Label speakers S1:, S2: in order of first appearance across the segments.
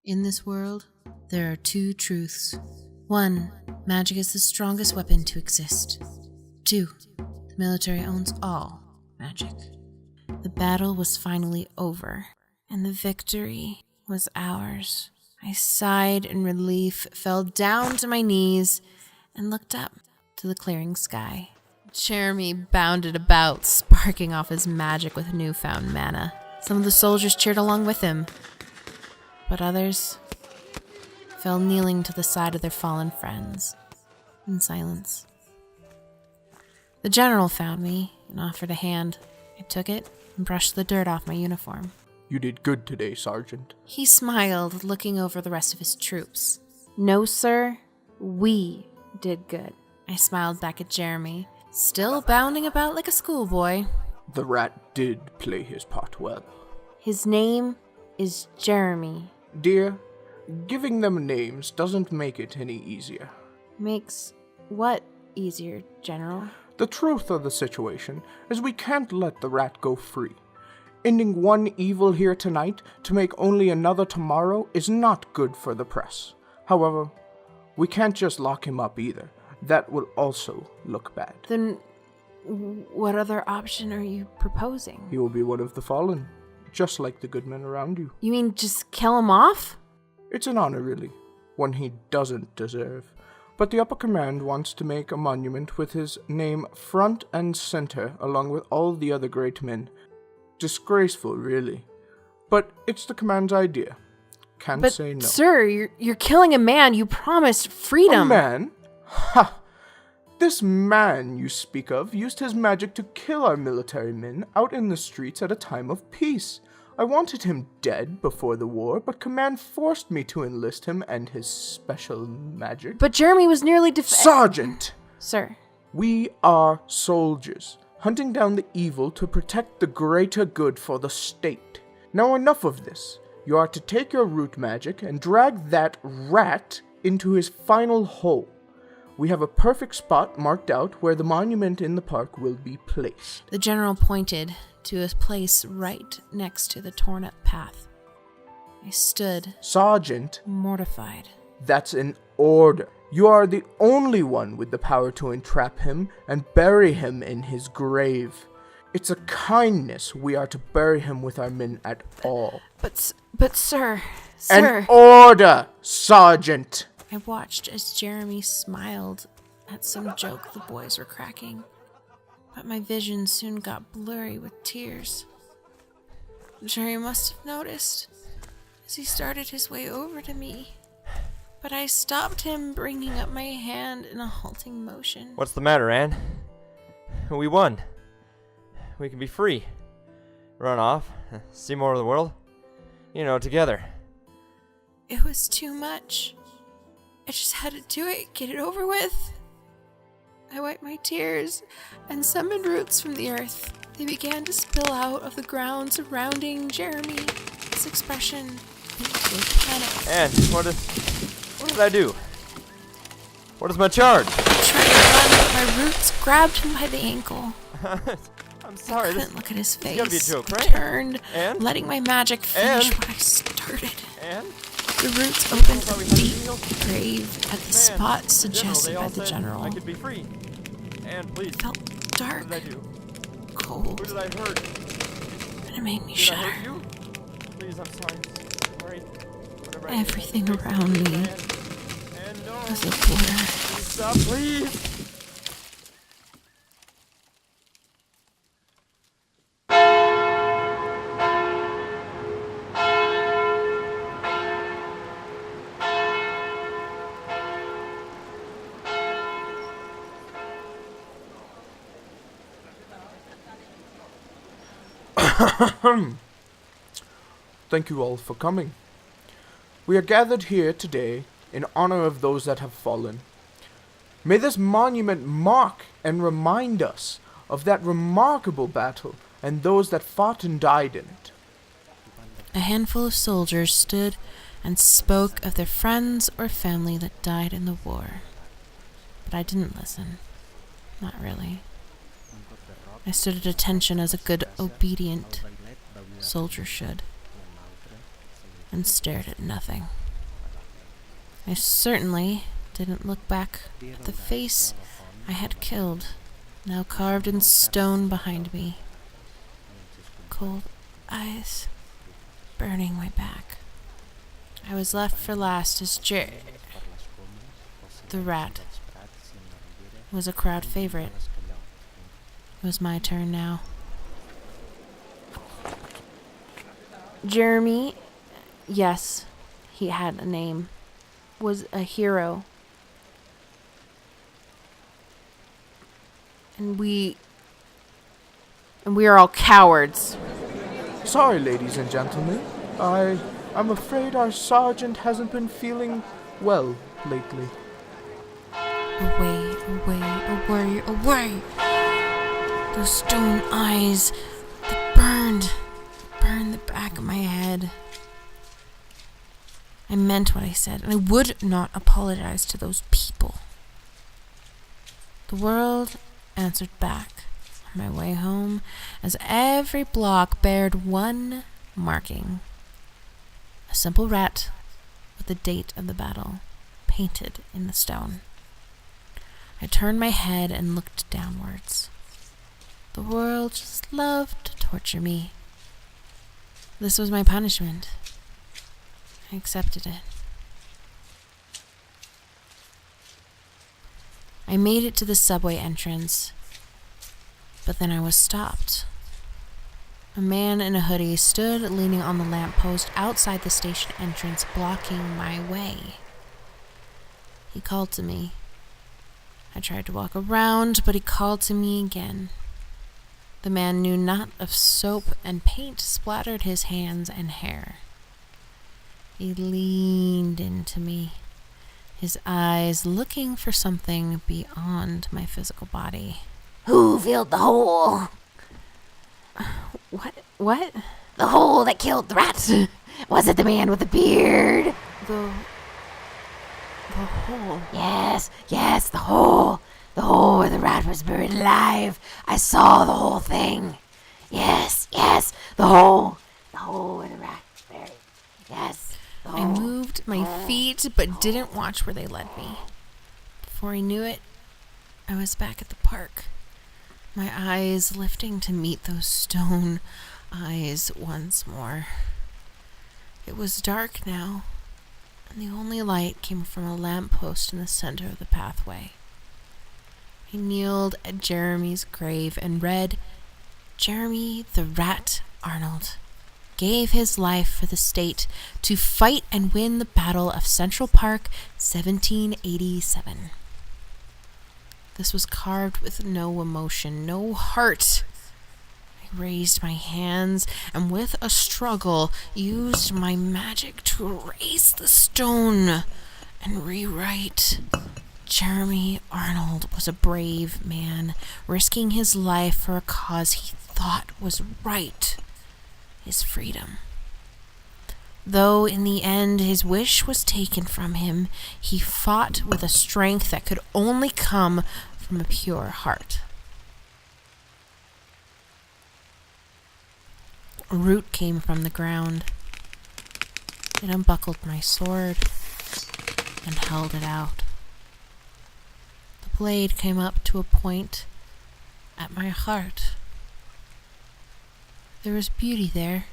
S1: In this world, there are two truths. 1. Magic is the strongest weapon to exist. 2. The military owns all magic. The battle was finally over, and the victory was ours. I sighed in relief, fell down to my knees, and looked up to the clearing sky. Jeremy bounded about, sparking off his magic with newfound mana. Some of the soldiers cheered along with him, but others fell kneeling to the side of their fallen friends in silence. The general found me and offered a hand. I took it and brushed the dirt off my uniform.
S2: You did good today, Sergeant.
S1: He smiled, looking over the rest of his troops. No, sir, we did good. I smiled back at Jeremy, still bounding about like a schoolboy.
S2: The rat did play his part well.
S1: His name is Jeremy.
S2: Dear, giving them names doesn't make it any easier.
S1: Makes what easier, General?
S2: The truth of the situation is we can't let the rat go free. Ending one evil here tonight to make only another tomorrow is not good for the press. However, we can't just lock him up either. That will also look bad.
S1: Then what other option are you proposing?
S2: He will be one of the fallen, just like the good men around you.
S1: You mean just kill him off?
S2: It's an honor, really, one he doesn't deserve. But the upper command wants to make a monument with his name front and center, along with all the other great men. Disgraceful, really. But it's the command's idea. Can't say no.
S1: But, sir, you're killing a man. You promised freedom.
S2: A man? Ha! This man you speak of used his magic to kill our military men out in the streets at a time of peace. I wanted him dead before the war, but command forced me to enlist him and his special magic.
S1: But Jeremy was nearly
S2: Sergeant!
S1: Sir.
S2: We are soldiers, hunting down the evil to protect the greater good for the state. Now enough of this. You are to take your root magic and drag that rat into his final hole. We have a perfect spot marked out where the monument in the park will be placed.
S1: The general pointed to a place right next to the torn-up path. I stood,
S2: Sergeant,
S1: mortified.
S2: That's an order. You are the only one with the power to entrap him and bury him in his grave. It's a kindness we are to bury him with our men at all.
S1: But sir.
S2: An order, Sergeant!
S1: I watched as Jeremy smiled at some joke the boys were cracking, but my vision soon got blurry with tears. Jerry must have noticed as he started his way over to me, but I stopped him, bringing up my hand in a halting motion.
S3: What's the matter, Anne? We won. We can be free. Run off, see more of the world, together.
S1: It was too much. I just had to do it, get it over with. I wiped my tears and summoned roots from the earth. They began to spill out of the ground surrounding Jeremy. His expression into panic.
S3: And what did I do? What is my charge?
S1: I tried to run, but my roots grabbed him by the ankle.
S3: I'm sorry.
S1: I couldn't look at his face.
S3: It's gotta be a joke, right?
S1: He turned,
S3: and?
S1: letting my magic finish
S3: and?
S1: what I started.
S3: And?
S1: The roots opened a deep grave at the spot suggested by the general.
S3: I could be free. And please.
S1: It felt dark,
S3: what did I do?
S1: cold,
S3: Who did I hurt?
S1: and it made me
S3: Did I
S1: shudder.
S3: hurt you? Please, I'm sorry. Sorry. Whatever I did.
S1: Everything around me
S3: And no.
S1: was a blur.
S3: Please stop, please.
S2: Thank you all for coming. We are gathered here today in honor of those that have fallen. May this monument mark and remind us of that remarkable battle and those that fought and died in it.
S1: A handful of soldiers stood and spoke of their friends or family that died in the war. But I didn't listen. Not really. I stood at attention as a good, obedient soldier should. and stared at nothing. I certainly didn't look back at the face I had killed, now carved in stone behind me. Cold eyes burning my back. I was left for last as the rat was a crowd favorite. It was my turn now. Jeremy, yes, he had a name, was a hero. And we are all cowards.
S2: Sorry, ladies and gentlemen. I'm afraid our sergeant hasn't been feeling well lately.
S1: Away, away, away, away! Those stone eyes that burned the back of my head. I meant what I said, and I would not apologize to those people. The world answered back on my way home as every block bared one marking. A simple rat with the date of the battle painted in the stone. I turned my head and looked downwards. The world just loved to torture me. This was my punishment. I accepted it. I made it to the subway entrance, but then I was stopped. A man in a hoodie stood leaning on the lamppost outside the station entrance, blocking my way. He called to me. I tried to walk around, but he called to me again. The man knew not of soap, and paint splattered his hands and hair. He leaned into me, his eyes looking for something beyond my physical body.
S4: Who filled the hole?
S1: What?
S4: The hole that killed the rat. Was it the man with the beard?
S1: The hole.
S4: Yes, the hole. The hole where the rat was buried alive. I saw the whole thing. Yes, the hole. The hole where the rat was buried. Yes, the hole.
S1: I moved my feet, but didn't watch where they led me. Before I knew it, I was back at the park, my eyes lifting to meet those stone eyes once more. It was dark now, and the only light came from a lamppost in the center of the pathway. I kneeled at Jeremy's grave and read, Jeremy the Rat Arnold gave his life for the state to fight and win the Battle of Central Park, 1787. This was carved with no emotion, no heart. I raised my hands and with a struggle used my magic to erase the stone and rewrite. Jeremy Arnold was a brave man, risking his life for a cause he thought was right, his freedom. Though in the end his wish was taken from him, he fought with a strength that could only come from a pure heart. A root came from the ground. It unbuckled my sword and held it out. The blade came up to a point at my heart. There was beauty there,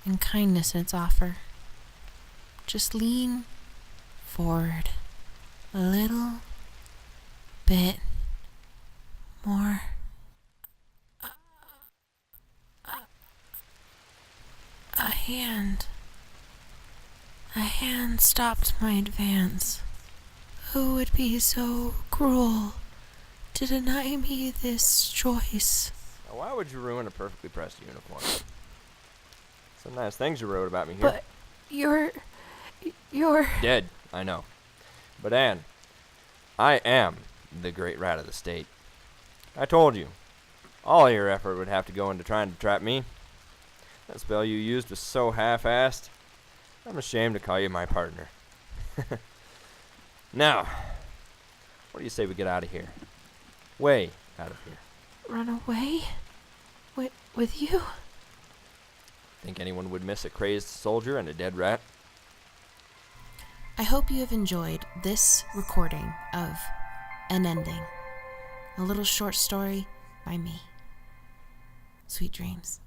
S1: and kindness in its offer. Just lean forward a little bit more. A hand stopped my advance. Who would be so cruel to deny me this choice?
S3: Now, why would you ruin a perfectly pressed uniform? Some nice things you wrote about me here.
S1: But you're
S3: Dead, I know. But Anne, I am the great rat of the state. I told you, all your effort would have to go into trying to trap me. That spell you used was so half-assed, I'm ashamed to call you my partner. Now, what do you say we get out of here? Way out of here.
S1: run away with you.
S3: Think anyone would miss a crazed soldier and a dead rat?
S1: I hope you have enjoyed this recording of An Ending, a little short story by me. Sweet dreams.